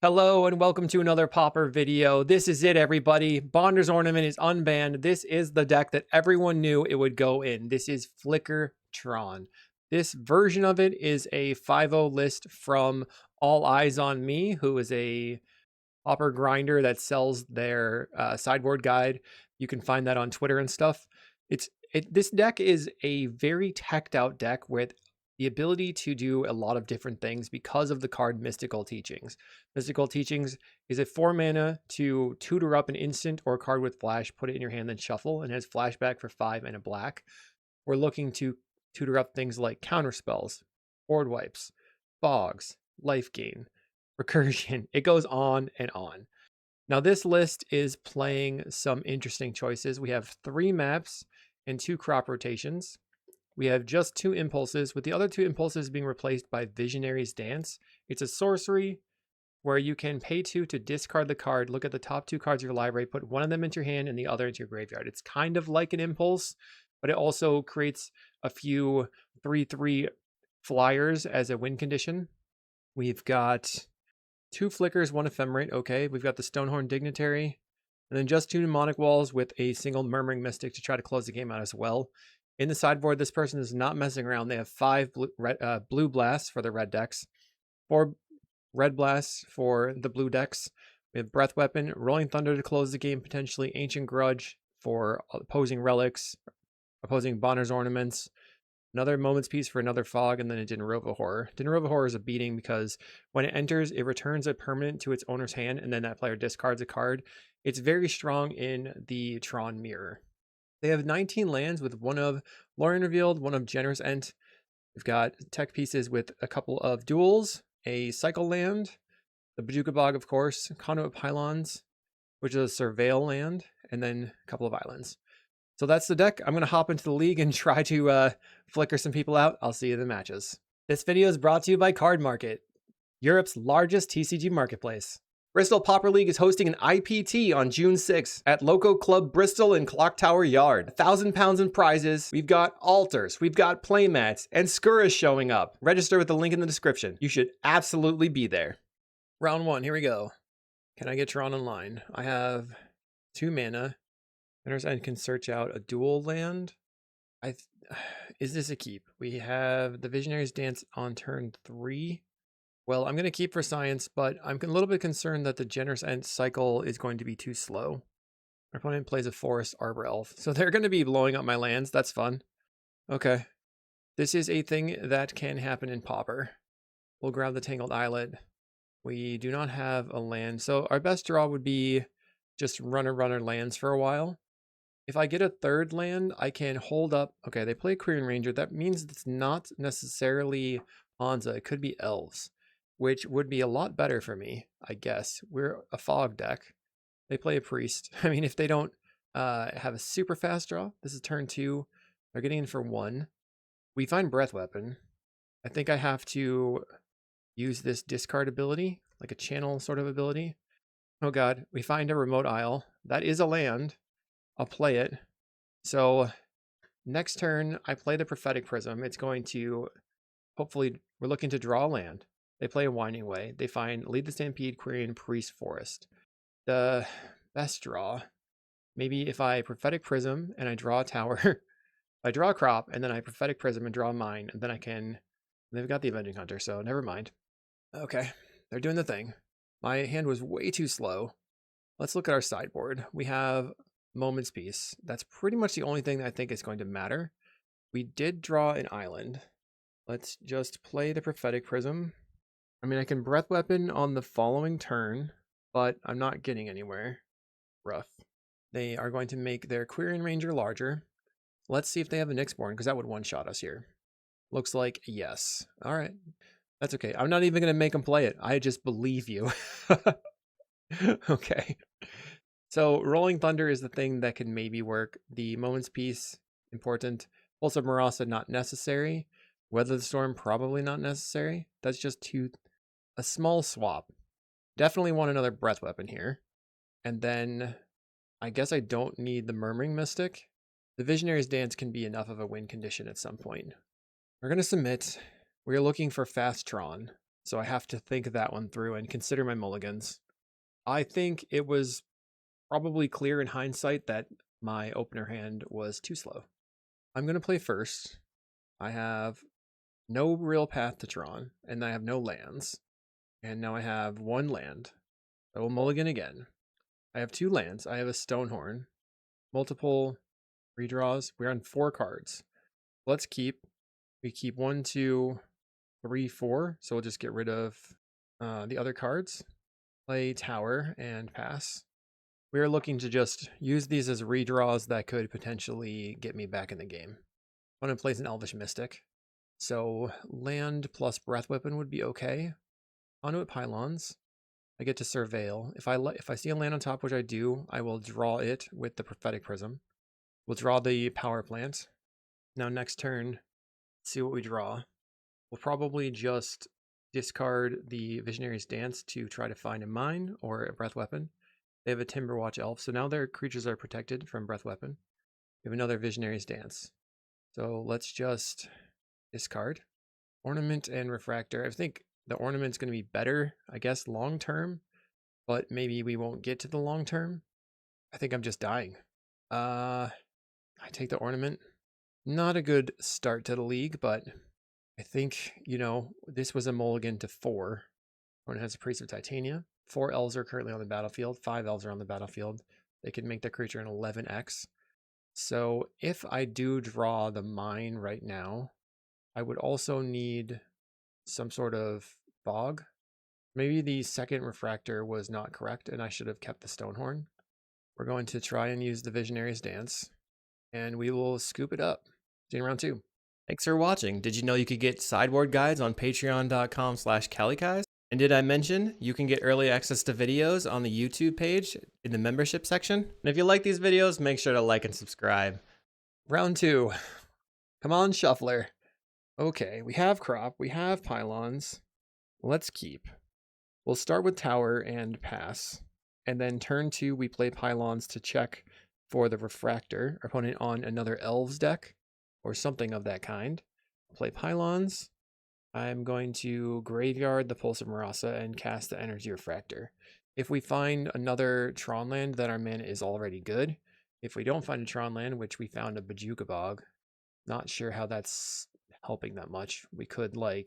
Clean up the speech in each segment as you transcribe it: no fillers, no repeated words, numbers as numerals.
Hello and welcome to another Pauper video. This is it, everybody. Bonder's Ornament is unbanned. This is the deck that everyone knew it would go in. This is Flicker Tron. This version of it is a 5-0 list from All Eyes on Me, who is a Pauper grinder that sells their sideboard guide. You can find that on Twitter and stuff. This deck is a very teched out deck with the ability to do a lot of different things because of the card Mystical Teachings. Mystical Teachings is a 4 mana to tutor up an instant or a card with flash, put it in your hand, then shuffle, and has flashback for 5 and a black. We're looking to tutor up things like counter spells, board wipes, fogs, life gain, recursion. It goes on and on. Now this list is playing some interesting choices. We have 3 maps and 2 crop rotations. We have just 2 impulses, with the other 2 impulses being replaced by Visionary's Dance. It's a sorcery where you can pay 2 to discard the card, look at the top 2 cards of your library, put one of them into your hand and the other into your graveyard. It's kind of like an impulse, but it also creates a few 3/3 flyers as a win condition. We've got 2 flickers, 1 ephemerate. Okay, we've got the Stonehorn Dignitary, and then just 2 mnemonic walls with a single Murmuring Mystic to try to close the game out as well. In the sideboard, this person is not messing around. They have 5 blue blasts for the red decks, 4 red blasts for the blue decks. We have Breath Weapon, Rolling Thunder to close the game potentially, Ancient Grudge for opposing relics, opposing Bonner's Ornaments, another Moment's Peace for another fog, and then a Dinarova Horror. Dinarova Horror is a beating because when it enters, it returns a permanent to its owner's hand, and then that player discards a card. It's very strong in the Tron mirror. They have 19 lands with 1 of Lorien Revealed, 1 of Generous Ent. We've got tech pieces with a couple of duels, a cycle land, the Bajuka Bog, of course, Conduit Pylons, which is a surveil land, and then a couple of islands. So that's the deck. I'm going to hop into the league and try to flicker some people out. I'll see you in the matches. This video is brought to you by Card Market, Europe's largest TCG marketplace. Bristol Pauper League is hosting an IPT on June 6th at Loco Club Bristol in Clock Tower Yard. £1,000 in prizes. We've got altars, we've got playmats, and Skur is showing up. Register with the link in the description. You should absolutely be there. Round 1, here we go. Can I get Tron online? I have 2 mana. I can search out a dual land. Is this a keep? We have the Visionary's Dance on turn 3. Well, I'm going to keep for science, but I'm a little bit concerned that the Generous Ent cycle is going to be too slow. Our opponent plays a Forest Arbor Elf, so they're going to be blowing up my lands. That's fun. Okay. This is a thing that can happen in Pauper. We'll grab the Tangled Islet. We do not have a land, so our best draw would be just runner lands for a while. If I get a 3rd land, I can hold up. Okay, they play Quirion Ranger. That means it's not necessarily Hansa. It could be Elves, which would be a lot better for me, I guess. We're a fog deck. They play a priest. I mean, if they don't have a super fast draw, this is turn 2. They're getting in for 1. We find Breath Weapon. I think I have to use this discard ability, like a channel sort of ability. Oh god, we find a Remote Isle. That is a land. I'll play it. So next turn, I play the Prophetic Prism. It's going to, hopefully, we're looking to draw a land. They play a Winding Way. They find Lead the Stampede, Quirion, Priest, Forest. The best draw, maybe if I Prophetic Prism and I draw a tower, I draw a crop, and then I Prophetic Prism and draw a mine, and then I can, they've got the Avenging Hunter, so never mind. Okay, they're doing the thing. My hand was way too slow. Let's look at our sideboard. We have Moment's Peace. That's pretty much the only thing that I think is going to matter. We did draw an island. Let's just play the Prophetic Prism. I mean, I can Breath Weapon on the following turn, but I'm not getting anywhere. Rough. They are going to make their Quirion Ranger larger. Let's see if they have a Nyxborn, because that would one-shot us here. Looks like yes. All right. That's okay. I'm not even going to make them play it. I just believe you. Okay. So Rolling Thunder is the thing that can maybe work. The Moment's Peace, important. Pulse of Marasa, not necessary. Weather the Storm, probably not necessary. That's just a small swap. Definitely want another Breath Weapon here. And then I guess I don't need the Murmuring Mystic. The Visionary's Dance can be enough of a win condition at some point. We're going to submit. We're looking for fast Tron. So I have to think that one through and consider my mulligans. I think it was probably clear in hindsight that my opener hand was too slow. I'm going to play first. I have no real path to Tron, and I have no lands. And now I have one land. I will mulligan again. I have 2 lands. I have a Stonehorn, multiple redraws. We're on 4 cards. Let's keep. We keep 1, 2, 3, 4. So we'll just get rid of the other cards. Play Tower and pass. We are looking to just use these as redraws that could potentially get me back in the game. Opponent plays an Elvish Mystic. So land plus Breath Weapon would be okay. Conduit Pylons. I get to Surveil. If I see a land on top, which I do, I will draw it with the Prophetic Prism. We'll draw the Power Plant. Now next turn, see what we draw. We'll probably just discard the Visionary's Dance to try to find a mine or a Breath Weapon. They have a Timberwatch Elf, so now their creatures are protected from Breath Weapon. We have another Visionary's Dance. So let's just discard. Ornament and Refractor. I think the Ornament's going to be better, I guess, long term, but maybe we won't get to the long term. I think I'm just dying. I take the Ornament. Not a good start to the league, but I think, this was a mulligan to 4. Opponent has a Priest of Titania. 4 elves are currently on the battlefield. 5 elves are on the battlefield. They can make their creature an 11x. So if I do draw the mine right now, I would also need some sort of bog. Maybe the second refractor was not correct and I should have kept the Stonehorn. We're going to try and use the Visionary's Dance and we will scoop it up. See you in round 2. Thanks for watching. Did you know you could get sideboard guides on patreon.com/Kalikaiz? And did I mention you can get early access to videos on the YouTube page in the membership section? And if you like these videos, make sure to like and subscribe. Round 2. Come on, Shuffler. Okay, we have Crop, we have Pylons. Let's keep. We'll start with Tower and pass. And then turn 2, we play Pylons to check for the Refractor. Our opponent on another Elves deck or something of that kind. Play Pylons. I'm going to graveyard the Pulse of Marasa and cast the Energy Refractor. If we find another Tron land, then our mana is already good. If we don't find a Tron land, which we found a Bajuka Bog, not sure how that's helping that much. We could we'll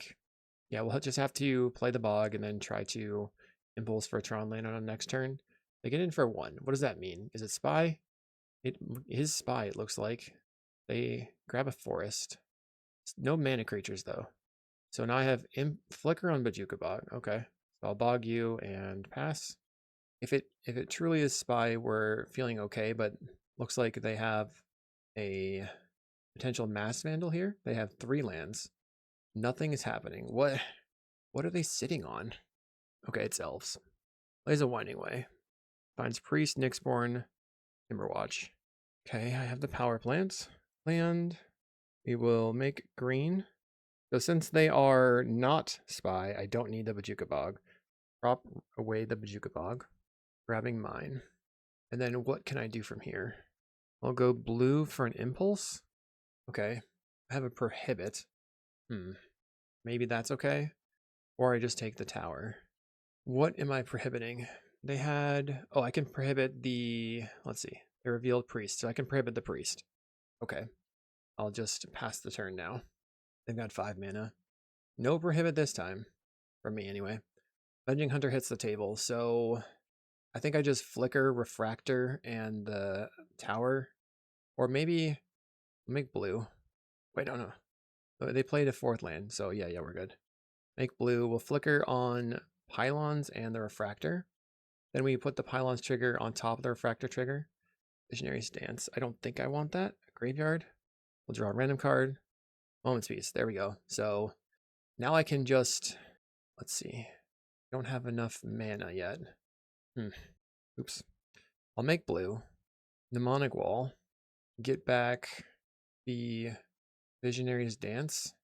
just have to play the Bog and then try to impulse for a Tron land on the next turn. They get in for 1. What does that mean? Is it Spy? It is Spy, it looks like. They grab a Forest. No mana creatures though. So now I have Flicker on Bajuka Bog. Okay. So I'll bog you and pass. If it truly is Spy, we're feeling okay, but looks like they have a potential Mass Vandal here. They have 3 lands. Nothing is happening. What are they sitting on? Okay, it's Elves. Plays a Winding Way. Finds Priest, Nyxborn, Timberwatch. Okay, I have the Power Plant. Land. We will make green. So since they are not Spy, I don't need the Bajuka Bog. Drop away the Bajuka Bog. Grabbing mine. And then what can I do from here? I'll go blue for an Impulse. Okay. I have a Prohibit. Maybe that's okay. Or I just take the Tower. What am I prohibiting? They had... Oh, I can prohibit the... Let's see. The revealed Priest. So I can prohibit the Priest. Okay. I'll just pass the turn now. They've got 5 mana. No prohibit this time. For me, anyway. Avenging Hunter hits the table, so... I think I just Flicker, Refractor, and the Tower. Or maybe... make blue. Wait, no. They played a 4th land, so yeah, we're good. Make blue. We'll Flicker on Pylons and the Refractor. Then we put the Pylons trigger on top of the Refractor trigger. Visionary's Dance. I don't think I want that. Graveyard. We'll draw a random card. Moment's Peace. There we go. So now I can just... Let's see. I don't have enough mana yet. Oops. I'll make blue. Mnemonic Wall. Get back the Visionary's Dance.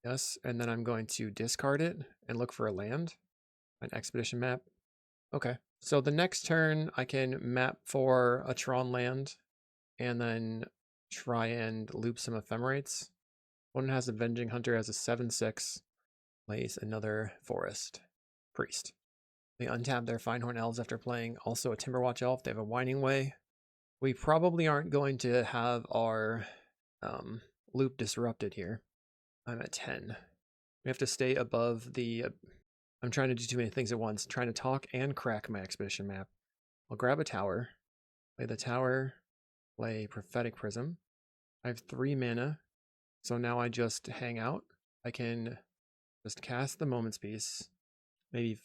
Yes, and then I'm going to discard it and look for a land. An Expedition map. Okay, so the next turn I can map for a Tron land and then try and loop some Ephemerates. One has Avenging Hunter as a 7/6. plays another forest priest. They untap their Finehorn Elves after playing also a Timberwatch Elf. They have a Winding Way. We probably aren't going to have our loop disrupted here. I'm at 10. We have to stay above the... I'm trying to do too many things at once. I'm trying to talk and crack my expedition map. I'll grab a tower. Play the tower. Play Prophetic Prism. I have 3 mana. So now I just hang out. I can just cast the Moment's Piece. Maybe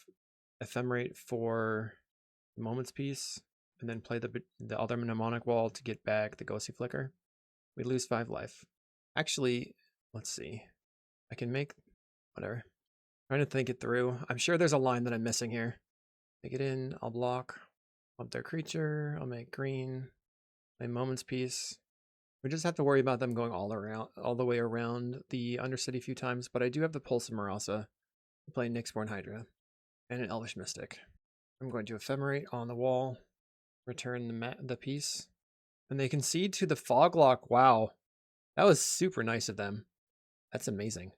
Ephemerate for the Moment's Piece. And then play the other Mnemonic Wall to get back the Ghostly Flicker. We lose 5 life. Actually, let's see. I can make... whatever. Trying to think it through. I'm sure there's a line that I'm missing here. Take it in. I'll block up their creature. I'll make green. My Moment's Piece. We just have to worry about them going all the way around the Undercity a few times, but I do have the Pulse of Marasa to play Nyxborn Hydra and an Elvish Mystic. I'm going to Ephemerate on the wall, return the piece, and they concede to the Foglock. Wow, that was super nice of them. That's amazing.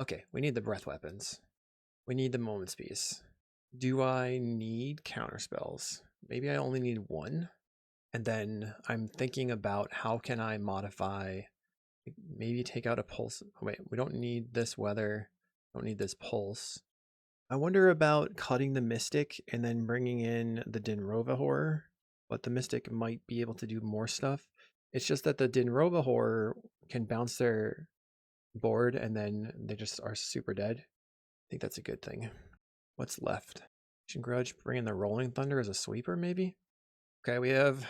Okay, we need the Breath Weapons. We need the Moment's Piece. Do I need counterspells? Maybe I only need 1. And then I'm thinking about how can I modify, maybe take out a pulse. Oh, wait, we don't need this weather. Don't need this pulse. I wonder about cutting the Mystic and then bringing in the Dinrova Horror. But the Mystic might be able to do more stuff. It's just that the Dinrova Horror can bounce their board and then they just are super dead. I think that's a good thing. What's left? Action Grudge, bring in the Rolling Thunder as a sweeper, maybe? Okay, we have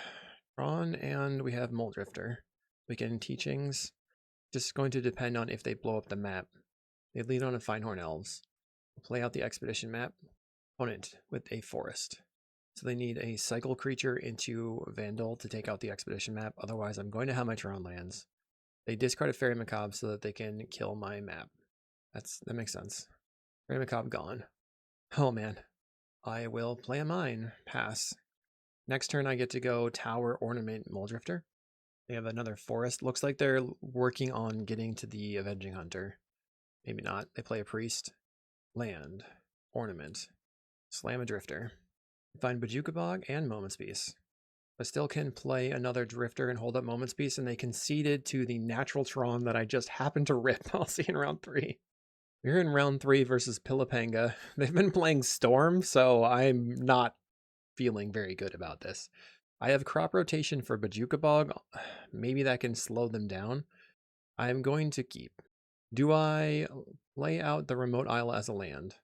Tron and we have Mold Drifter. Weekend Teachings. Just going to depend on if they blow up the map. They lead on a Finehorn Elves. We'll play out the expedition map. Opponent with a forest. So they need a cycle creature into Vandal to take out the expedition map. Otherwise, I'm going to have my Tron lands. They discard a Fairy Macabre so that they can kill my map. That makes sense. Fairy Macabre gone. Oh man. I will play a mine. Pass. Next turn, I get to go Tower, Ornament, Moldrifter. They have another Forest. Looks like they're working on getting to the Avenging Hunter. Maybe not. They play a Priest. Land. Ornament. Slam a Drifter. Find Bojuka Bog and Moment's Piece. I still can play another Drifter and hold up Moment's Piece, and they conceded to the natural Tron that I just happened to rip. I'll see in round 3. We're in round 3 versus Pilipanga. They've been playing Storm, so I'm not feeling very good about this. I have crop rotation for Bojuka Bog. Maybe that can slow them down. I'm going to keep. Do I lay out the Remote Isle as a land?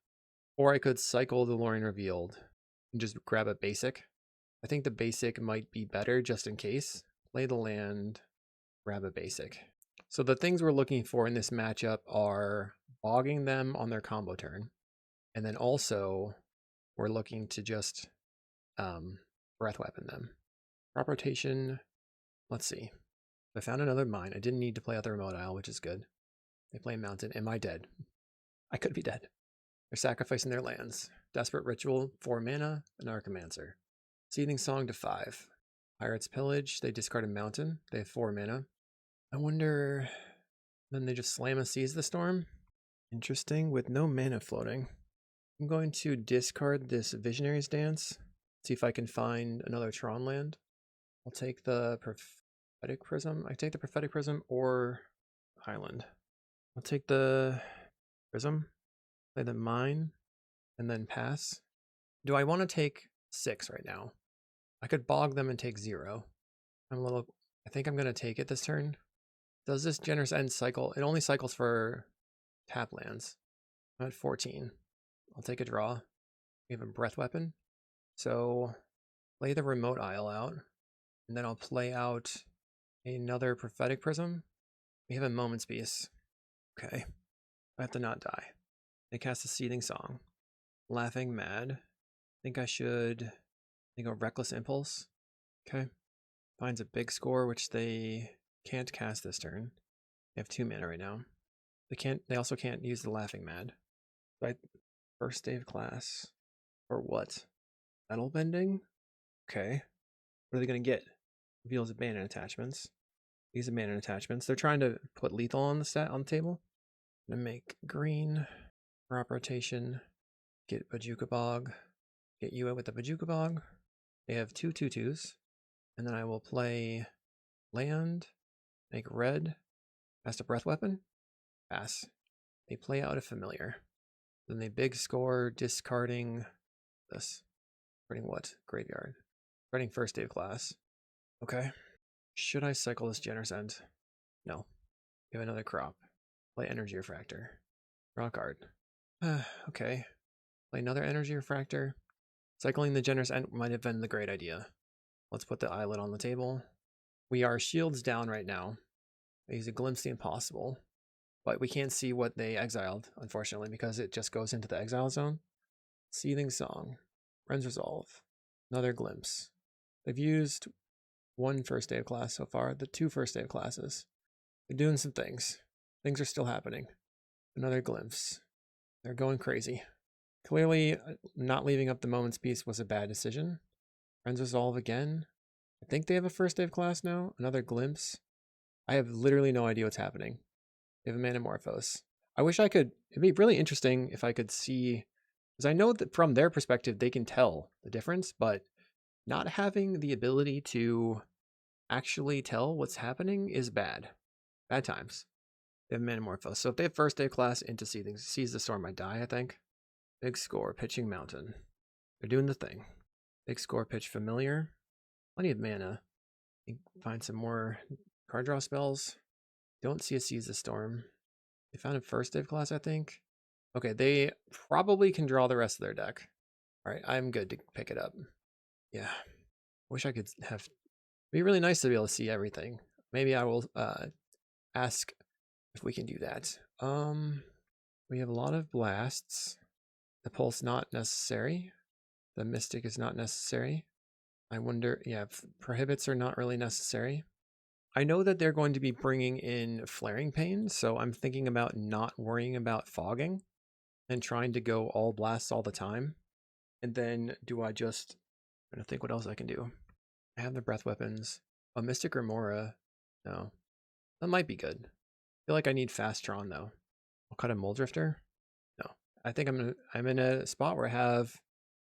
Or I could cycle the Lorien Revealed and just grab a basic. I think the basic might be better just in case. Play the land, grab a basic. So the things we're looking for in this matchup are bogging them on their combo turn. And then also we're looking to just Breath Weapon them. Crop rotation. Let's see. I found another mine. I didn't need to play out the Remote Isle, which is good. They play Mountain. Am I dead? I could be dead. They're sacrificing their lands. Desperate Ritual, 4 mana, an Archimancer. Seething Song to 5. Pirate's Pillage, they discard a Mountain. They have 4 mana. I wonder... Then they just slam and seize the Storm? Interesting, with no mana floating. I'm going to discard this Visionary's Dance. See if I can find another Tron land. I'll take the Prophetic Prism. I take the Prophetic Prism or Island. I'll take the Prism, play the Mine, and then pass. Do I want to take 6 right now? I could bog them and take 0. I think I'm going to take it this turn. Does this Generous End cycle? It only cycles for tap lands. I'm at 14. I'll take a draw. We have a Breath Weapon. So play the Remote Isle out, and then I'll play out another Prophetic Prism. We have a Moment's Piece. Okay. I have to not die. They cast a Seething Song. Laughing Mad. I think I should go Reckless Impulse. Okay. Finds a big score, which they can't cast this turn. They have 2 mana right now. They also can't use the Laughing Mad. Right? First day of class. Or what? Metal Bending? Okay. What are they going to get? Reveals abandoned attachments. These abandoned attachments. They're trying to put lethal on the table. I'm going to make green. Crop rotation. Get Bojuka Bog. Get you out with the Bojuka Bog. They have 2 2/2s. And then I will play land. Make red. Cast a breath weapon. Pass. They play out a familiar. Then they big score, discarding this. Discarding what? Graveyard. Discarding first day of class. Okay. Should I cycle this Generous End? No. We have another crop. Play Energy Refractor. Draw a card. Okay. Play another Energy Refractor. Cycling the Generous End might have been the great idea. Let's put the Islet on the table. We are shields down right now. I use a Glimpse the Impossible. But we can't see what they exiled, unfortunately, because it just goes into the exile zone. Seething Song. Friend's Resolve. Another Glimpse. They've used 1 first day of class so far, the 2 first day of classes. They're doing some things. Things are still happening. Another Glimpse. They're going crazy. Clearly, not leaving up the Moment's Peace was a bad decision. Friend's Resolve again. I think they have a first day of class now. Another Glimpse. I have literally no idea what's happening. They have a Manamorphose. I wish I could, it'd be really interesting if I could see, because I know that from their perspective, they can tell the difference, but not having the ability to actually tell what's happening is bad. Bad times. They have Manamorphose. So if they have first day of class into Seething, Seize the Storm, I die, I think. Big score, Pitching Mountain. They're doing the thing. Big score, Pitch Familiar. Plenty of mana. Find some more card draw spells. Don't see a Seize the Storm. They found a first day of class, I think. Okay, they probably can draw the rest of their deck. All right, I'm good to pick it up. Yeah. Wish I could have... It'd be really nice to be able to see everything. Maybe I will ask if we can do that. We have a lot of blasts. The Pulse not necessary. The Mystic is not necessary. I wonder... Yeah, Prohibits are not really necessary. I know that they're going to be bringing in Flaring Pain, so I'm thinking about not worrying about fogging and trying to go all blasts all the time. And then do I just... I'm going to think what else I can do. I have the breath weapons. Oh, Mystic Remora. No. That might be good. I feel like I need Fast Tron, though. I'll cut a Muldrifter. No. I think I'm in a spot where I have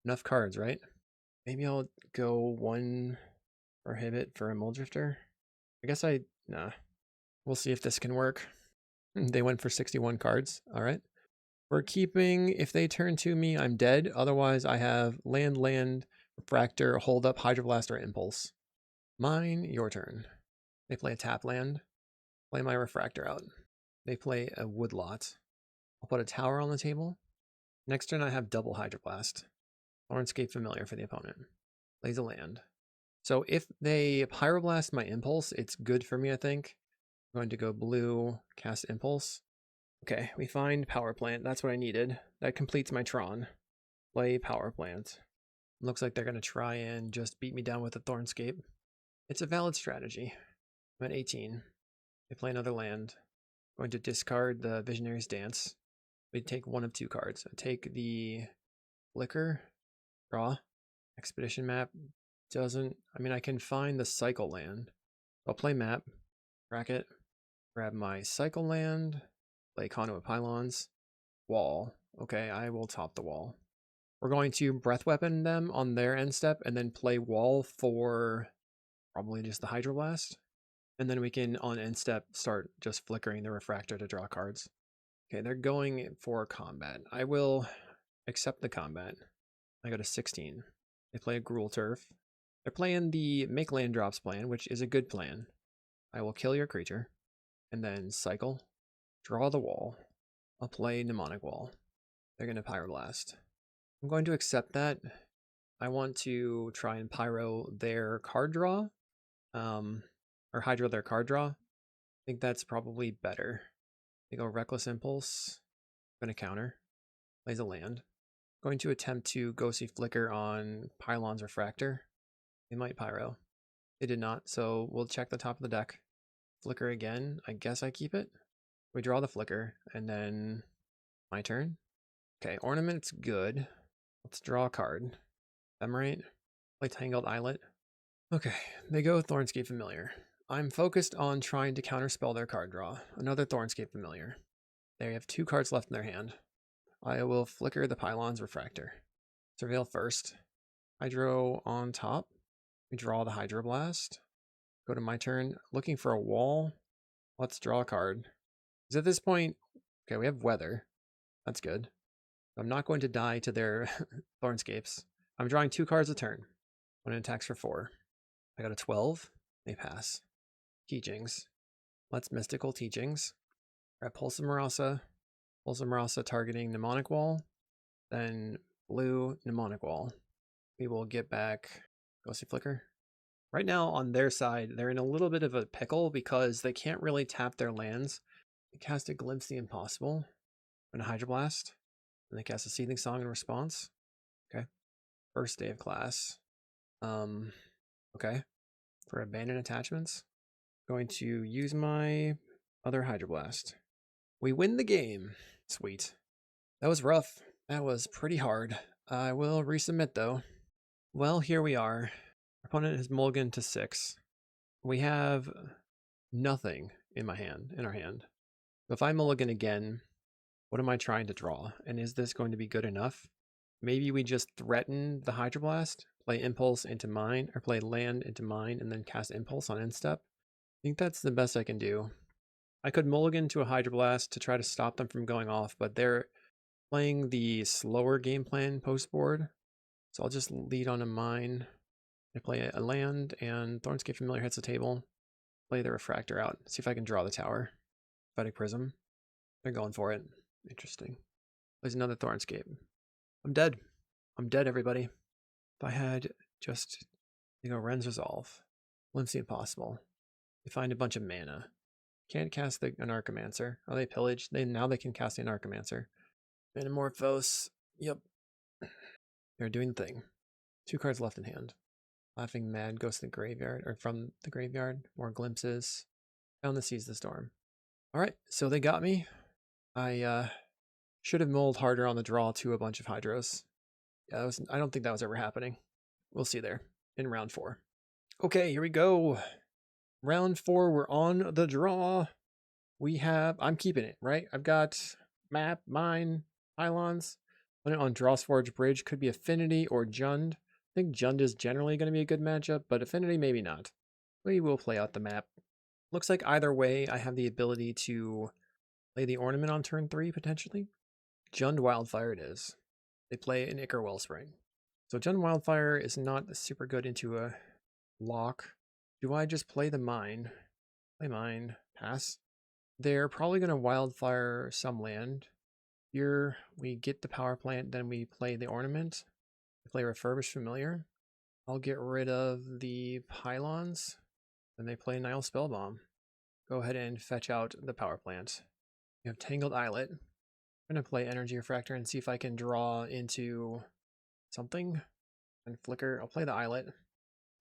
enough cards, right? Maybe I'll go 1 Prohibit for a Muldrifter. I guess nah. We'll see if this can work. They went for 61 cards. All right. We're keeping, if they turn to me, I'm dead. Otherwise, I have land, Refractor, Hold Up, Hydroblast, or Impulse. Mine, your turn. They play a tap land. Play my Refractor out. They play a Woodlot. I'll put a tower on the table. Next turn, I have double Hydroblast. Thornscape Familiar for the opponent. Plays a land. So if they Pyroblast my Impulse, it's good for me, I think. I'm going to go blue, cast Impulse. Okay, we find Power Plant. That's what I needed. That completes my Tron. Play Power Plant. Looks like they're going to try and just beat me down with a Thornscape. It's a valid strategy. I'm at 18. They play another land. I'm going to discard the Visionary's Dance. We take 1 of 2 cards. I take the Flicker, draw, Expedition Map. Doesn't, I mean, I can find the Cycle land. I'll play Map, bracket, grab my Cycle land, play Conduit Pylons, Wall. Okay, I will top the Wall. We're going to Breath Weapon them on their end step and then play Wall for probably just the Hydroblast. And then we can, on end step, start just flickering the Refractor to draw cards. Okay, they're going for combat. I will accept the combat. I go to 16. They play a Gruul Turf. They're playing the Make Land Drops plan, which is a good plan. I will kill your creature, and then cycle, draw the Wall. I'll play Mnemonic Wall. They're going to Pyroblast. I'm going to accept that. I want to try and Pyro their card draw, or Hydro their card draw. I think that's probably better. They go Reckless Impulse. I'm going to counter. Plays a land. Going to attempt to Ghostly Flicker on Pylon's Refractor. They might Pyro. They did not, so we'll check the top of the deck. Flicker again. I guess I keep it. We draw the Flicker, and then my turn. Okay, Ornament's good. Let's draw a card. Ephemerate. Play Tangled Islet. Okay, they go Thornscape Familiar. I'm focused on trying to counterspell their card draw. Another Thornscape Familiar. They have 2 cards left in their hand. I will flicker the pylons refractor. Surveil first. Hydro on top. We draw the Hydroblast. Go to my turn. Looking for a wall. Let's draw a card. Because at this point, okay, we have weather. That's good. I'm not going to die to their Thornscapes. I'm drawing 2 cards a turn. When it attacks for 4. I got a 12. They pass. Teachings. Let's Mystical Teachings. We're at Pulse of Marasa. Pulse of Marasa targeting Mnemonic Wall. Then blue Mnemonic Wall. We will get back Ghostly Flicker. Right now on their side, they're in a little bit of a pickle because they can't really tap their lands. They cast a Glimpse the Impossible and a Hydroblast. And they cast a Seething Song in response. Okay. First day of class. Okay. For abandoned attachments, going to use my other Hydroblast. We win the game. Sweet. That was rough. That was pretty hard. I will resubmit though. Well, here we are. Our opponent has mulliganed to 6. We have nothing in our hand. If I mulligan again, what am I trying to draw? And is this going to be good enough? Maybe we just threaten the Hydroblast, play Impulse into mine, or play land into mine, and then cast Impulse on end step. I think that's the best I can do. I could mulligan to a Hydroblast to try to stop them from going off, but they're playing the slower game plan post board. So I'll just lead on a mine. I play a land, and Thornscape Familiar hits the table. Play the Refractor out. See if I can draw the tower. Prophetic Prism. They're going for it. Interesting. Plays another Thornscape. I'm dead. I'm dead, everybody. If I had just, Ren's Resolve. Glimpse the Impossible. They find a bunch of mana. Can't cast an Archimancer. Oh, they pillage. Now they can cast an Archimancer. Metamorphose. Yep. They're doing the thing. 2 cards left in hand. Laughing Mad goes to the graveyard, or from the graveyard. More glimpses. Found the Seize the Storm. Alright, so they got me. I should have mulled harder on the draw to a bunch of Hydros. Yeah, I don't think that was ever happening. We'll see there in round 4. Okay, here we go. Round 4, we're on the draw. I'm keeping it, right? I've got map, mine, pylons. Put it on Drawsforge Bridge. Could be Affinity or Jund. I think Jund is generally going to be a good matchup, but Affinity maybe not. We will play out the map. Looks like either way, I have the ability to play the Ornament on turn 3, potentially. Jund Wildfire it is. They play an Ichor Wellspring. So Jund Wildfire is not super good into a lock. Do I just play the mine? Play mine. Pass. They're probably going to Wildfire some land. Here we get the power plant, then we play the Ornament. We play Refurbished Familiar. I'll get rid of the pylons. Then they play Nile Spellbomb. Go ahead and fetch out the power plant. We have Tangled Islet. I'm going to play Energy Refractor and see if I can draw into something. And Flicker. I'll play the Islet.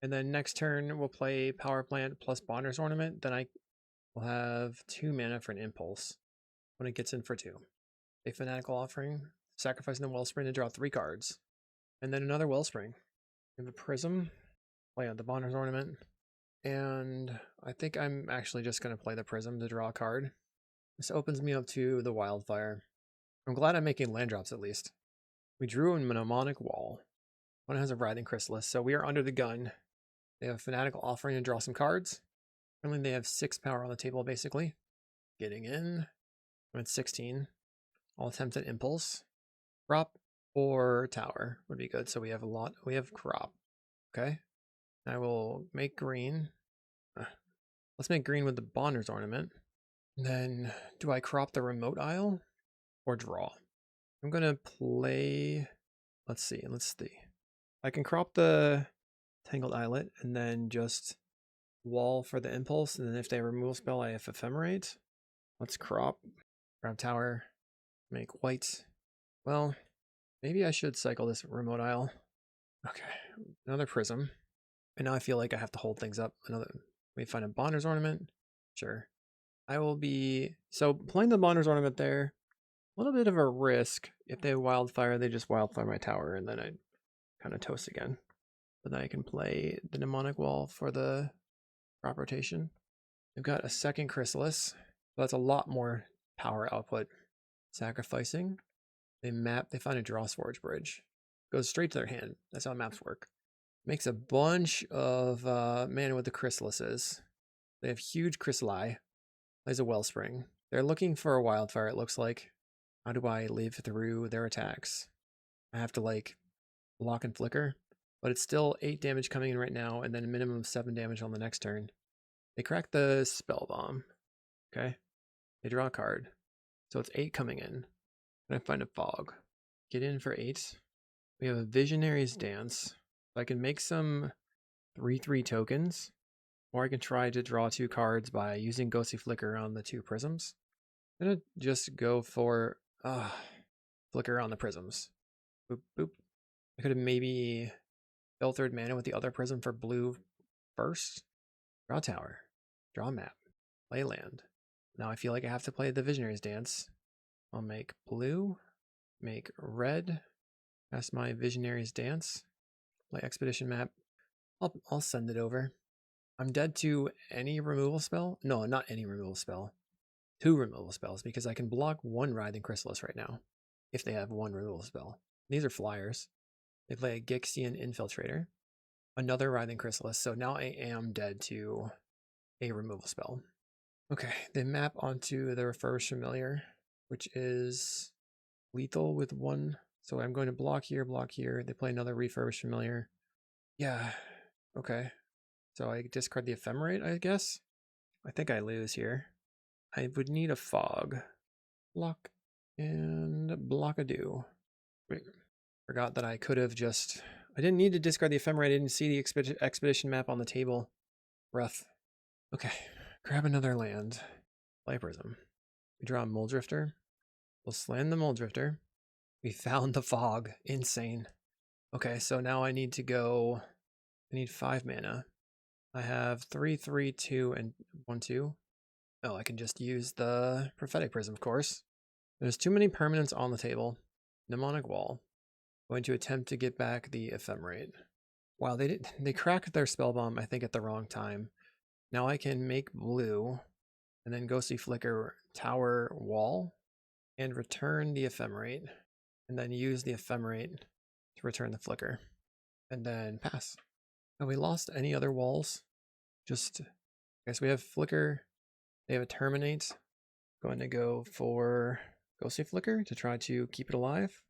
And then next turn we'll play Power Plant plus Bonder's Ornament. Then I will have 2 mana for an Impulse when it gets in for 2. A Fanatical Offering. Sacrificing the Wellspring to draw 3 cards. And then another Wellspring. We have a Prism. Play out the Bonder's Ornament. And I think I'm actually just going to play the Prism to draw a card. This opens me up to the Wildfire. I'm glad I'm making land drops at least. We drew a Mnemonic Wall. One has a Writhing Chrysalis, so we are under the gun. They have a Fanatical Offering to draw some cards. Currently they have 6 power on the table basically. Getting in. I'm at 16. I'll attempt an Impulse. Crop or Tower would be good. So we have we have Crop. Okay. I will make green. Let's make green with the Bonder's Ornament. And then do I crop the Remote Isle or draw? I'm going to play, let's see. I can crop the Tangled Islet and then just wall for the Impulse. And then if they remove spell, I have Ephemerate. Let's crop, grab Tower, make white. Well, maybe I should cycle this Remote Isle. Okay, another Prism. And now I feel like I have to hold things up. We find a Bonder's Ornament. Sure. I will be, so playing the Bonder's Ornament there, a little bit of a risk. If they Wildfire, they just Wildfire my tower and then I kind of toast again. But then I can play the Mnemonic Wall for the crop rotation. They've got a second Chrysalis. So that's a lot more power output. Sacrificing. They find a draw Forge Bridge. Goes straight to their hand. That's how maps work. Makes a bunch of mana with the chrysalises. They have huge chrysali. Plays a Wellspring. They're looking for a Wildfire, it looks like. How do I live through their attacks? I have to like block and flicker, but it's still 8 damage coming in right now, and then a minimum of 7 damage on the next turn. They crack the Spell Bomb. Okay. They draw a card. So it's 8 coming in. Then I find a Fog. Get in for 8. We have a Visionary's Dance. So I can make some 3/3 tokens, or I can try to draw 2 cards by using Ghostly Flicker on the 2 prisms. I'm gonna just go for Flicker on the prisms. Boop, boop. I could have maybe filtered mana with the other prism for blue first. Draw tower. Draw map. Play land. Now I feel like I have to play the Visionary's Dance. I'll make blue. Make red. Cast my Visionary's Dance. Play Expedition map. I'll send it over. I'm dead to any removal spell. No, not any removal spell. 2 removal spells, because I can block 1 Writhing Chrysalis right now, if they have 1 removal spell. These are flyers. They play a Gixian Infiltrator. Another Writhing Chrysalis, so now I am dead to a removal spell. Okay, they map onto the Refurbished Familiar, which is lethal with 1. So I'm going to block here, block here. They play another Refurbished Familiar. Yeah, okay. So I discard the Ephemerate, I guess. I think I lose here. I would need a Fog. Block and Blockadoo. Wait, forgot that I could have just... I didn't need to discard the Ephemerate. I didn't see the Expedition map on the table. Rough. Okay, grab another land. Play Prism. We draw a Muldrifter. We'll slam the Muldrifter. We found the Fog. Insane. Okay, so now I need to go... I need 5 mana. I have 3, 3, 2, and 1, 2. Oh, I can just use the Prophetic Prism, of course. There's too many permanents on the table. Mnemonic Wall. Going to attempt to get back the Ephemerate. Wow, they cracked their Spell Bomb, I think, at the wrong time. Now I can make blue, and then Ghostly Flicker Tower Wall, and return the Ephemerate, and then use the Ephemerate to return the Flicker, and then pass. Have we lost any other walls? Just, I guess we have Flicker. They have a Terminate. Going to go for Ghostly Flicker to try to keep it alive.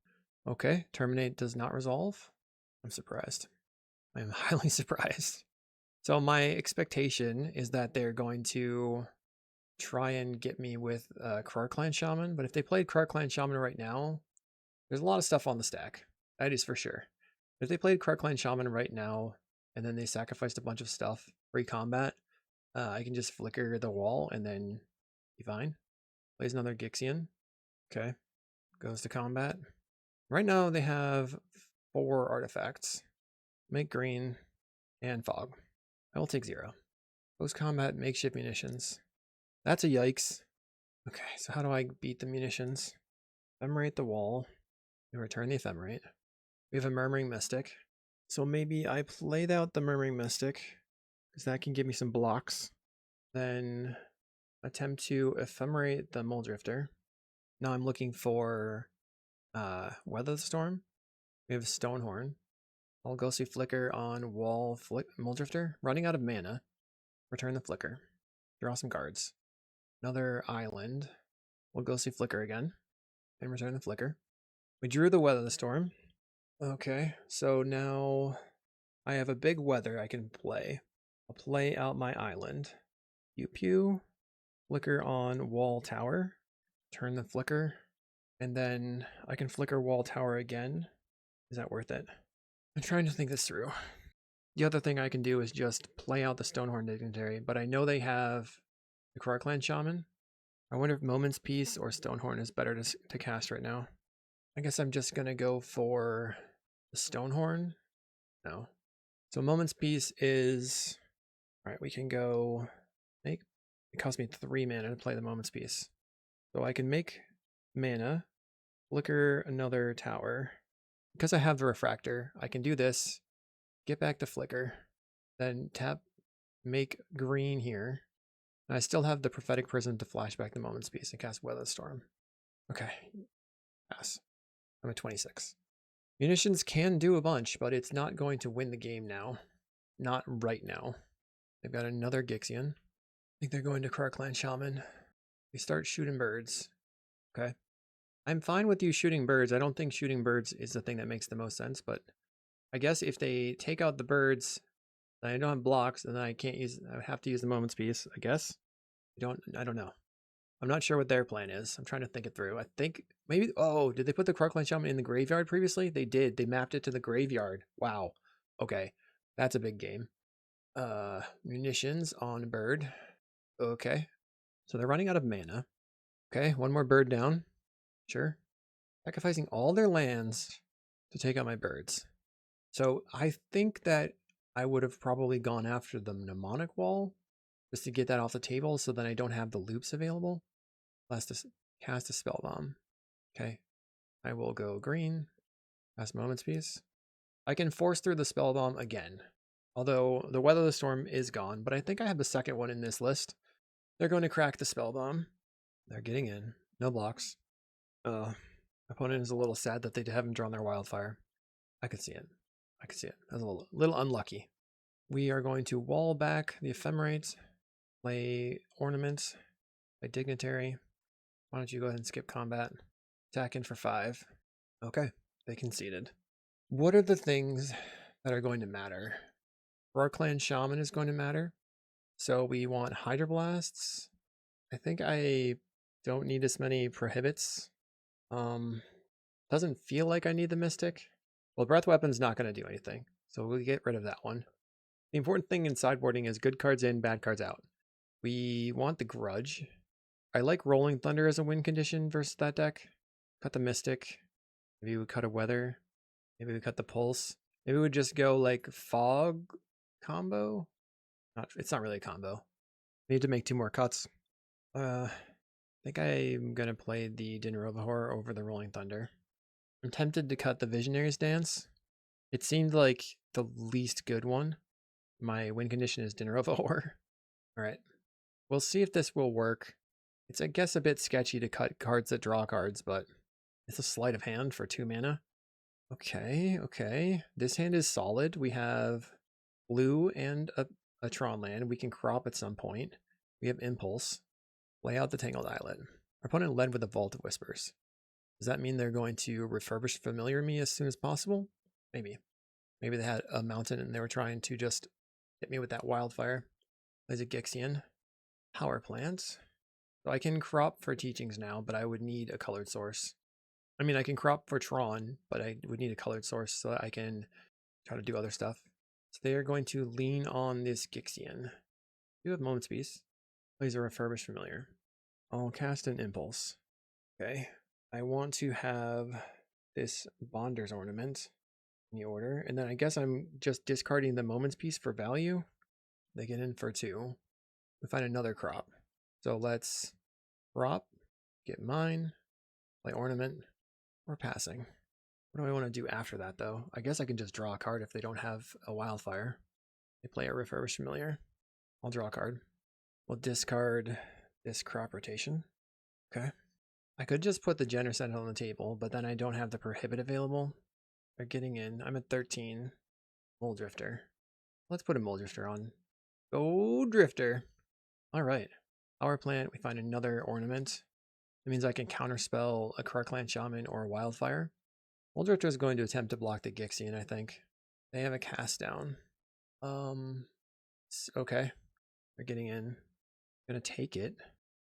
Okay, Terminate does not resolve. I'm surprised. I am highly surprised. So my expectation is that they're going to try and get me with Krark-Clan Shaman, but if they played Krark-Clan Shaman right now, there's a lot of stuff on the stack. That is for sure. If they played Krark-Clan Shaman right now, and then they sacrificed a bunch of stuff, free combat, I can just flicker the wall and then be fine. Plays another Gixian. Okay. Goes to combat. Right now they have 4 artifacts. Make green and Fog. I will take 0. Post combat makeshift munitions. That's a yikes. Okay, so how do I beat the munitions? Ephemerate the wall and return the Ephemerate. We have a Murmuring Mystic. So maybe I played out the Murmuring Mystic, because that can give me some blocks. Then attempt to Ephemerate the Muldrifter. Now I'm looking for Weather the Storm. We have Stonehorn. I'll Ghostly Flicker on wall Muldrifter. Running out of mana. Return the Flicker. Draw some cards. Another island. We'll Ghostly Flicker again. And return the Flicker. We drew the Weather the Storm. Okay, so now I have a big weather I can play. I'll play out my island. Pew pew. Flicker on wall tower. Turn the Flicker. And then I can flicker wall tower again. Is that worth it? I'm trying to think this through. The other thing I can do is just play out the Stonehorn Dignitary, but I know they have the Krark-Clan Shaman. I wonder if Moment's Peace or Stonehorn is better to cast right now. I guess I'm just going to go for the Stonehorn. No. So Moment's Peace is... Alright, we can go... It cost me 3 mana to play the Moment's Peace. So I can make mana, flicker another tower. Because I have the Refractor, I can do this, get back to Flicker, then tap, make green here. And I still have the Prophetic Prism to flashback the Moment's Peace and cast Weather Storm. Okay, pass. I'm at 26. Munitions can do a bunch, but it's not going to win the game now. Not right now. They've got another Gixian. I think they're going to Clan Shaman. We start shooting birds. Okay. I'm fine with you shooting birds. I don't think shooting birds is the thing that makes the most sense, but I guess if they take out the birds, then I don't have blocks, and then I can't use, I would have to use the Moment's Piece, I guess. I don't know. I'm not sure what their plan is. I'm trying to think it through. I think maybe, oh, did they put the Clan Shaman in the graveyard previously? They did. They mapped it to the graveyard. Wow. Okay. That's a big game. Munitions on bird. Okay. So they're running out of mana. Okay, one more bird down. Sure. Sacrificing all their lands to take out my birds. So I think that I would have probably gone after the Mnemonic Wall just to get that off the table so then I don't have the loops available. Let's cast a spell bomb. Okay. I will go green. Cast Moment's Piece. I can force through the spell bomb again. Although the Weather the Storm is gone, but I think I have the second one in this list. They're going to crack the spell bomb. They're getting in. No blocks. Opponent is a little sad that they haven't drawn their Wildfire. I could see it. I could see it. That's a little unlucky. We are going to wall back the Ephemerate, play Ornament, play Dignitary. Why don't you go ahead and skip combat? Attack in for 5. Okay, they conceded. What are the things that are going to matter? Clan Shaman is going to matter. So we want Hydroblasts. I think I don't need as many Prohibits. Doesn't feel like I need the Mystic. Well, Breath Weapon's not going to do anything, so we'll get rid of that one. The important thing in sideboarding is good cards in, bad cards out. We want the Grudge. I like Rolling Thunder as a win condition versus that deck. Cut the Mystic. Maybe we cut a Weather. Maybe we cut the Pulse. Maybe we would just go like Fog combo. It's not really a combo. Need to make 2 more cuts. I think I'm going to play the Dinner of Horror over the Rolling Thunder. I'm tempted to cut the Visionary's Dance. It seemed like the least good one. My win condition is Dinner of Horror. Alright. We'll see if this will work. It's, I guess, a bit sketchy to cut cards that draw cards, but it's a sleight of hand for 2 mana. Okay, okay. This hand is solid. We have blue and a Tron land. We can crop at some point. We have Impulse. Lay out the Tangled Islet. Our opponent led with a Vault of Whispers. Does that mean they're going to refurbish Familiar me as soon as possible? Maybe. Maybe they had a mountain and they were trying to just hit me with that Wildfire. There's a Gixian. Power Plants. So I can crop for Teachings now, but I would need a colored source. I mean, I can crop for Tron, but I would need a colored source so that I can try to do other stuff. So they are going to lean on this Gixian. You have Moment's Peace. Plays a Refurbished Familiar. I'll cast an Impulse. Okay. I want to have this Bonder's Ornament in the order. And then I guess I'm just discarding the Moment's Piece for value. They get in for 2. We find another crop. So let's crop, get mine, play Ornament. We're passing. What do I want to do after that, though? I guess I can just draw a card if they don't have a Wildfire. They play a Refurbished Familiar. I'll draw a card. We'll discard this crop rotation. Okay. I could just put the Generous Sentinel on the table, but then I don't have the Prohibit available. They're getting in. I'm at 13. Mole Drifter. Let's put a Mole Drifter on. Go Drifter. All right. Power Plant. We find another Ornament. That means I can counterspell a Clan Shaman or a Wildfire. Mole Drifter is going to attempt to block the Gixian, I think. They have a cast down. Okay. They're getting in. I'm going to take it.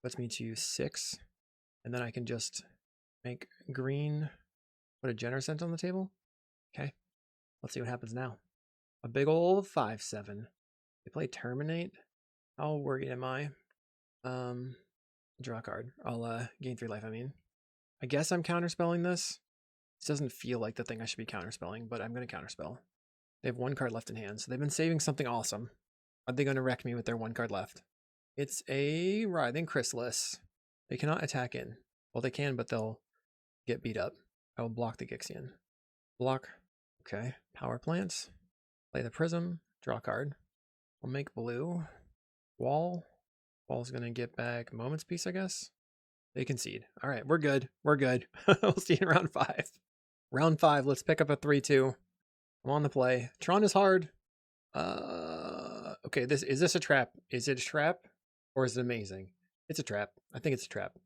Puts me to 6. And then I can just make green, put a Generous Scent on the table. Okay. Let's see what happens now. A big old 5/7. They play Terminate. How worried am I? Draw a card. I'll gain 3 life, I mean. I guess I'm counterspelling this. This doesn't feel like the thing I should be counterspelling, but I'm going to counterspell. They have 1 card left in hand, so they've been saving something awesome. Are they going to wreck me with their 1 card left? It's a Writhing Chrysalis. They cannot attack in. Well, they can, but they'll get beat up. I will block the Gixian. Block. Okay. Power Plants. Play the Prism. Draw a card. We'll make blue. Wall. Wall's going to get back Moment's Peace, I guess. They concede. All right, we're good. We're good. We'll see you in round 5. Round 5, let's pick up a 3-2. I'm on the play. Tron is hard. Okay, is this a trap? Is it a trap? Or is it amazing? It's a trap. I think it's a trap.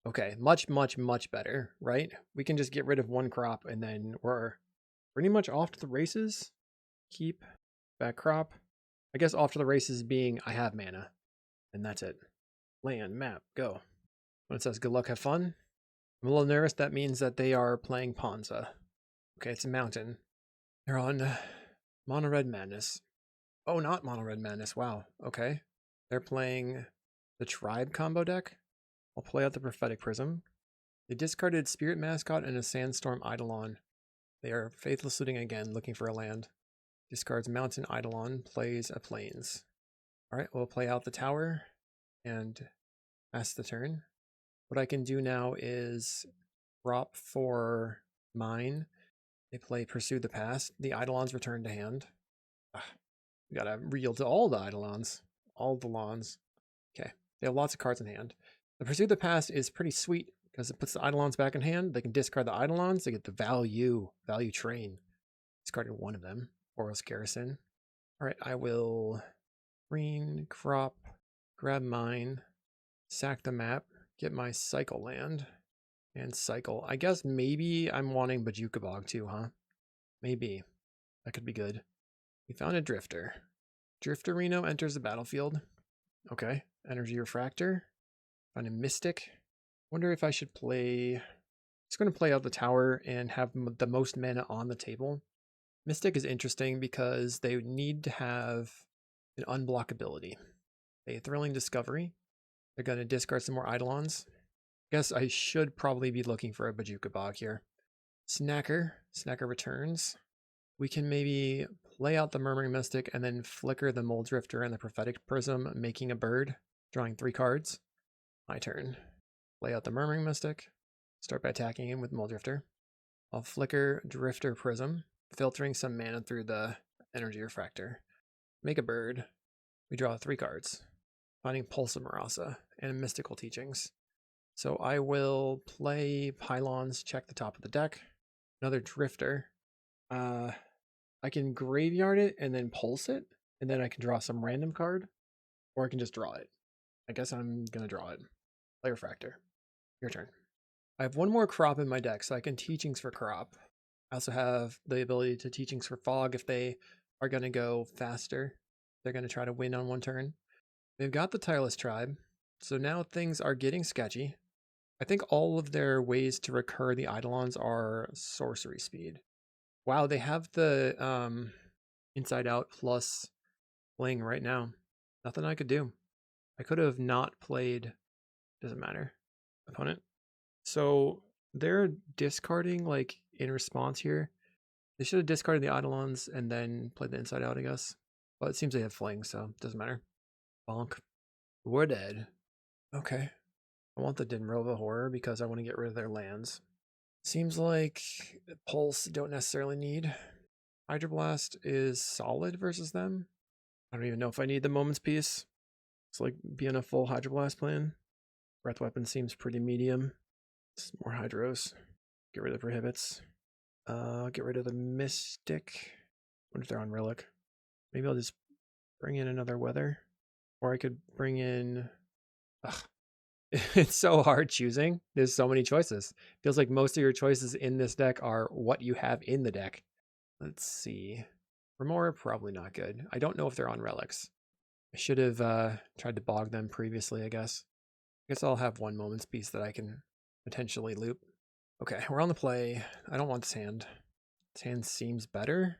Okay, much, much, much better, right? We can just get rid of one crop and then we're pretty much off to the races. Keep back crop. I guess off to the races being I have mana. And that's it. Land, map, go. When it says good luck, have fun, I'm a little nervous. That means that they are playing Ponza. Okay, it's a mountain. They're on Mono Red Madness. Oh, not Mono Red Madness. Wow. Okay. They're playing the Tribe combo deck. I'll play out the Prophetic Prism. They discarded Spirit Mascot and a Sandstorm Eidolon. They are Faithless Looting again, looking for a land. Discards Mountain Eidolon, plays a Plains. Alright, we'll play out the tower and pass the turn. What I can do now is drop for mine. They play Pursue the Past. The Eidolons return to hand. We gotta yield to all the Eidolons. All the lawns. Okay, they have lots of cards in hand. The Pursue the Past is pretty sweet because it puts the Eidolons back in hand. They can discard the Eidolons. They get the value train. Discarded one of them. Boros Garrison. Alright, I will green, crop, grab mine, sack the map, get my cycle land, and cycle. I guess maybe I'm wanting Bajuka Bog too, huh? Maybe. That could be good. We found a Drifter. Drifterino enters the battlefield. Okay. Energy Refractor. Find a Mystic. Wonder if I should play... Just going to play out the tower and have the most mana on the table. Mystic is interesting because they need to have an unblock ability. A Thrilling Discovery. They're going to discard some more Eidolons. Guess I should probably be looking for a Bajuka Bog here. Snacker. Snacker returns. We can maybe play out the Murmuring Mystic and then flicker the Mold Drifter and the Prophetic Prism, making a bird, drawing 3 cards. My turn. Play out the Murmuring Mystic. Start by attacking him with Mold Drifter. I'll flicker Drifter Prism, filtering some mana through the Energy Refractor. Make a bird. We draw 3 cards. Finding Pulse of Marasa and Mystical Teachings. So I will play Pylons, check the top of the deck. Another Drifter. I can graveyard it and then pulse it, and then I can draw some random card, or I can just draw it. I guess I'm going to draw it. Play Refractor. Your turn. I have one more crop in my deck, so I can Teachings for crop. I also have the ability to Teachings for fog if they are going to go faster. They're going to try to win on one turn. They've got the Tireless Tribe, so now things are getting sketchy. I think all of their ways to recur the Eidolons are sorcery speed. Wow, they have the Inside Out plus playing right now. Nothing I could do. I could have not played, doesn't matter, opponent. So they're discarding like in response here. They should have discarded the Eidolons and then played the Inside Out, I guess. But it seems they have fling, so it doesn't matter. Bonk. We're dead. Okay. I want the Dinrova Horror because I want to get rid of their lands. Seems like Pulse don't necessarily need. Hydroblast is solid versus them. I don't even know if I need the Moment's Peace. It's like being a full Hydroblast plan. Breath Weapon seems pretty medium. It's more Hydros. Get rid of the Prohibits. Get rid of the Mystic. What if they're on Relic? Maybe I'll just bring in another Weather. Or I could bring in... Ugh. It's so hard choosing. There's so many choices. Feels like most of your choices in this deck are what you have in the deck. Let's see. Remora, probably not good. I don't know if they're on relics. I should have tried to bog them previously, I guess. I guess I'll have one Moment's Peace that I can potentially loop. Okay, we're on the play. I don't want this hand. This hand seems better.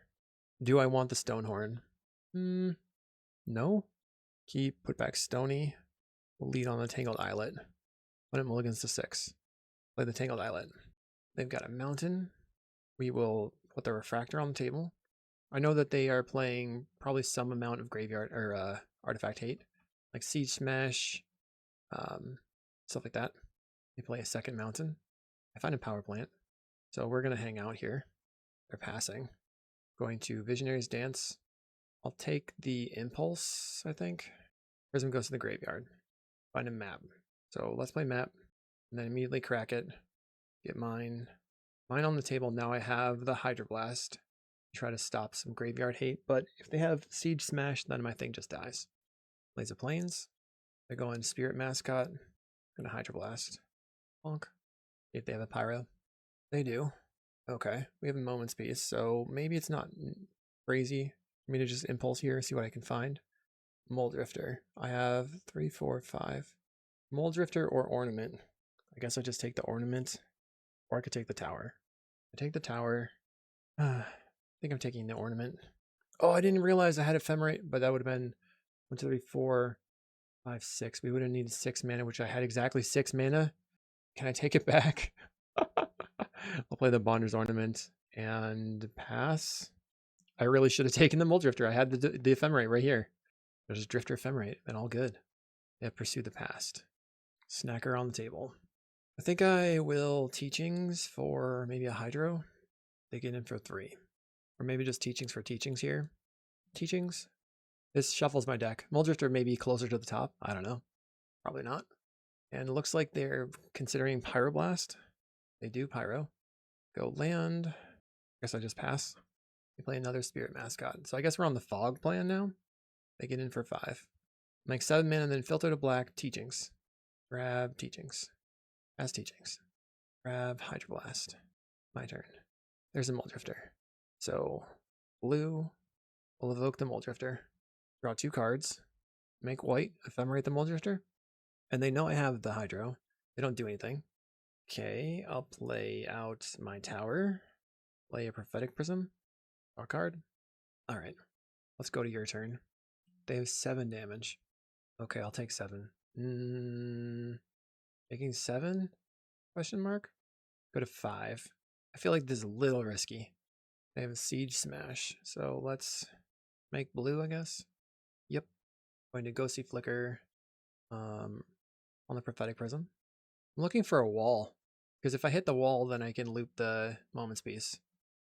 Do I want the Stonehorn? No. Keep, put back Stony. We'll lead on the Tangled Islet. When it mulligans to 6. Play the Tangled Islet. They've got a mountain. We will put the Refractor on the table. I know that they are playing probably some amount of graveyard or artifact hate, like Siege Smash, stuff like that. They play a second mountain. I find a power plant, so we're gonna hang out here. They're passing. Going to Visionary's Dance. I'll take the Impulse, I think. Prism goes to the graveyard. Find a map. So let's play map, and then immediately crack it. Get mine. Mine on the table now. I have the Hydroblast. Try to stop some graveyard hate, but if they have Siege Smash, then my thing just dies. Blaze of Plains. I go in Spirit Mascot. I'm gonna Hydroblast. Bonk. If they have a Pyro. They do. Okay, we have a Moment's Peace, so maybe it's not crazy for me to just Impulse here, see what I can find. Mold Drifter. I have 3, 4, 5. Mold Drifter or Ornament. I guess I just take the Ornament, or I could take the Tower. I take the Tower. I think I'm taking the Ornament. Oh, I didn't realize I had Ephemerate, but that would have been 1, 2, 3, 4, 5, 6. We would have needed 6 mana, which I had exactly 6 mana. Can I take it back? I'll play the Bonder's Ornament and pass. I really should have taken the Mold Drifter. I had the Ephemerate right here. There's a Drifter Ephemerate, and all good. Yeah, Pursue the Past. Snacker on the table. I think I will Teachings for maybe a Hydro. They get in for 3. Or maybe just Teachings for Teachings here. Teachings. This shuffles my deck. Mold Drifter may be closer to the top. I don't know. Probably not. And it looks like they're considering Pyroblast. They do Pyro. Go land. Guess I just pass. We play another Spirit Mascot. So I guess we're on the Fog plan now. They get in for 5. Make 7 mana and then filter to black. Teachings. Grab Teachings. Pass Teachings. Grab Hydroblast. My turn. There's a Mold Drifter. So blue will evoke the Mold Drifter. Draw 2 cards. Make white Ephemerate the Mold Drifter. And they know I have the Hydro. They don't do anything. Okay, I'll play out my Tower. Play a Prophetic Prism. Draw a card. Alright, let's go to your turn. They have 7 damage. Okay, I'll take 7. Taking 7? Question mark? Go to 5. I feel like this is a little risky. They have a Siege Smash, so let's make blue, I guess. Yep. Going to go see Flicker on the Prophetic Prism. I'm looking for a wall, because if I hit the wall, then I can loop the Moment's Peace.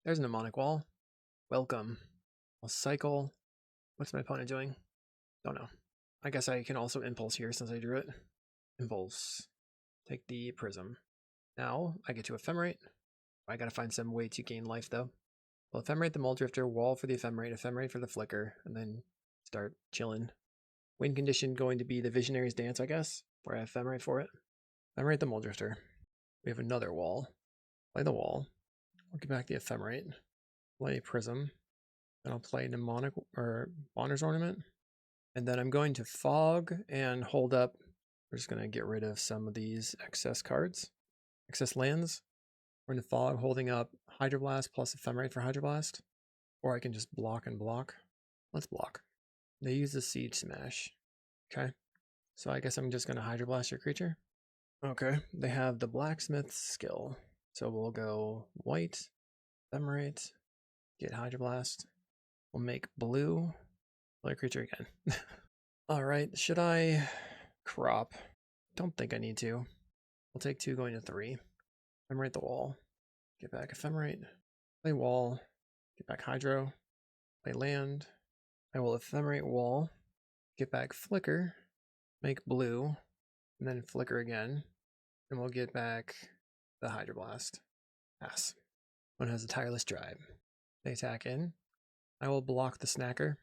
There's a Mnemonic Wall. Welcome. I'll cycle. What's my opponent doing? Don't know. I guess I can also Impulse here since I drew it. Impulse. Take the Prism. Now I get to Ephemerate. I gotta find some way to gain life though. Well, Ephemerate the Mold Drifter, wall for the Ephemerate, Ephemerate for the Flicker, and then start chilling. Win condition going to be the Visionary's Dance, I guess, where I Ephemerate for it. Ephemerate the Mold Drifter. We have another wall. Play the wall. I'll get back the Ephemerate. Play Prism. Then I'll play Mnemonic or Bonder's Ornament. And then I'm going to Fog and hold up. We're just going to get rid of some of these excess cards. Excess lands. We're in the Fog holding up Hydroblast plus Ephemerate for Hydroblast. Or I can just block and block. Let's block. They use the Siege Smash. Okay. So I guess I'm just going to Hydroblast your creature. Okay. They have the Blacksmith skill. So we'll go white, Ephemerate, get Hydroblast. We'll make blue, play a creature again. Alright, should I crop? Don't think I need to. We'll take 2 going to 3. Ephemerate the wall. Get back Ephemerate. Play wall. Get back Hydro. Play land. I will Ephemerate wall. Get back Flicker. Make blue. And then Flicker again. And we'll get back the Hydroblast. Pass. One has a Tireless Drive. They attack in. I will block the Snacker.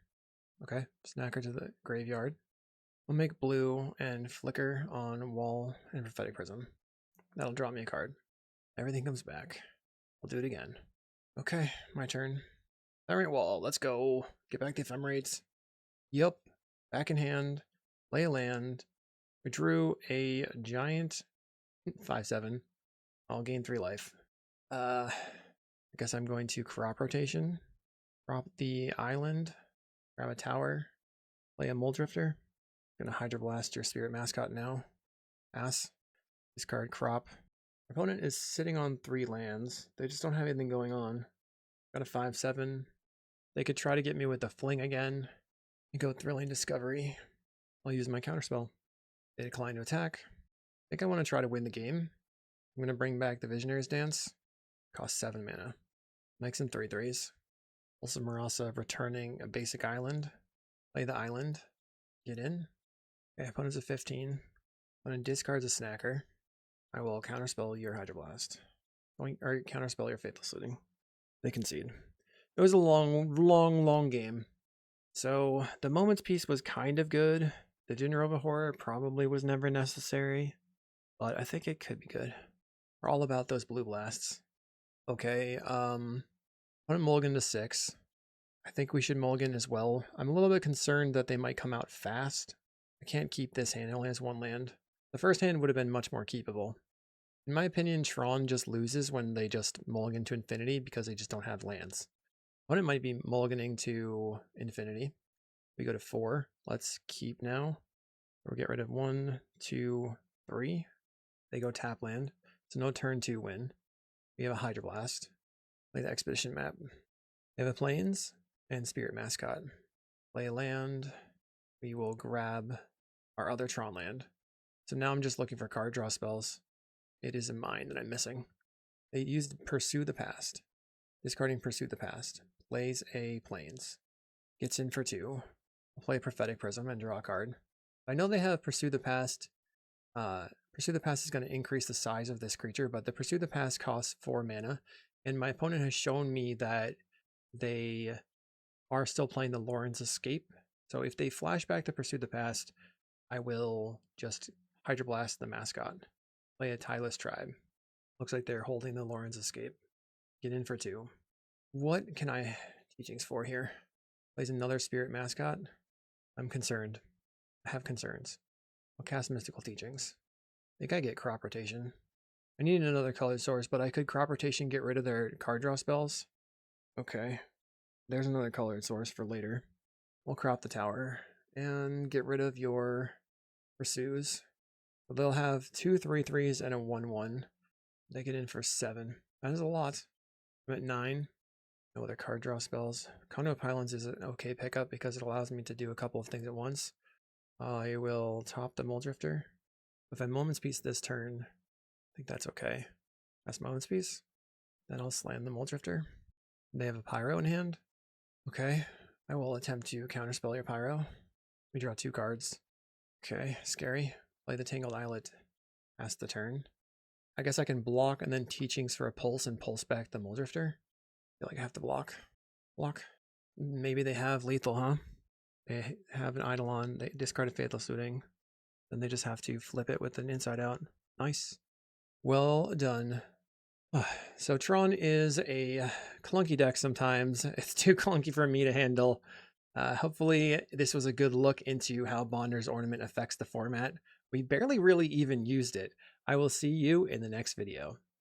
Okay, Snacker to the graveyard. We'll make blue and Flicker on wall and Prophetic Prism. That'll draw me a card. Everything comes back. I'll do it again. Okay, my turn. Ephemerate wall, let's go. Get back the Ephemerates. Yup, back in hand. Play a land. We drew a giant 5/7. I'll gain 3 life. I guess I'm going to crop rotation. Crop the island. Grab a tower. Play a Mold Drifter. Gonna Hydroblast your Spirit Mascot now. Pass. Discard crop. Opponent is sitting on 3 lands. They just don't have anything going on. Got a 5/7. They could try to get me with a Fling again. And go Thrilling Discovery. I'll use my counterspell. They decline to attack. I think I want to try to win the game. I'm gonna bring back the Visionary's Dance. Costs 7 mana. Make some 3/3s. Also Marasa returning a basic island. Play the island. Get in. Okay, opponent's at 15. Opponent discards a Snacker. I will counterspell your Hydroblast. Or counterspell your Faithless Looting. They concede. It was a long game. So the Moment's Peace was kind of good. The Jinroba Horror probably was never necessary, but I think it could be good. We're all about those blue blasts. Okay, put a mulligan to 6. I think we should mulligan as well. I'm a little bit concerned that they might come out fast. I can't keep this hand. It only has 1 land. The first hand would have been much more keepable. In my opinion, Tron just loses when they just mulligan to infinity because they just don't have lands. Opponent might be mulliganing to infinity. We go to 4. Let's keep now. We'll get rid of 1, 2, 3. They go tap land. So no turn 2 win. We have a Hydroblast. Play the Expedition map. We have a Plains and Spirit Mascot. Play a land. We will grab our other Tron land. So now I'm just looking for card draw spells. It is a mine that I'm missing. They used Pursue the Past. Discarding Pursue the Past. Plays a Plains. Gets in for 2. I'll play Prophetic Prism and draw a card. I know they have Pursue the Past. Pursue the Past is going to increase the size of this creature, but the Pursue the Past costs 4 mana, and my opponent has shown me that they are still playing the Lauren's Escape. So if they flash back to Pursue the Past, I will just Hydroblast the Mascot. Play a Tylus Tribe. Looks like they're holding the Lauren's Escape. Get in for 2. What can I teachings for here? Plays another Spirit Mascot. I'm concerned. I have concerns. I'll cast Mystical Teachings. I think I get Crop Rotation. I need another colored source, but I could Crop Rotation get rid of their card draw spells. Okay. There's another colored source for later. We'll crop the tower and get rid of your Pursues. So they'll have 2 3/3s and a 1/1. They get in for 7. That is a lot. I'm at 9. No other card draw spells. Condo of Pylons is an okay pickup because it allows me to do a couple of things at once. I will top the Muldrifter. If I Moment's Peace this turn, I think that's okay. That's Moment's Peace. Then I'll slam the Muldrifter. They have a Pyro in hand. Okay. I will attempt to counterspell your Pyro. We draw 2 cards. Okay, scary. Play the Tangled Islet. Pass the turn. I guess I can block and then Teachings for a Pulse and pulse back the Muldrifter. I feel like I have to block. Block. Maybe they have lethal, huh? They have an Eidolon. They discarded Faithless Looting. Then they just have to flip it with an Inside Out. Nice. Well done. So Tron is a clunky deck sometimes. It's too clunky for me to handle. Hopefully this was a good look into how Bonder's Ornament affects the format. We barely really even used it. I will see you in the next video.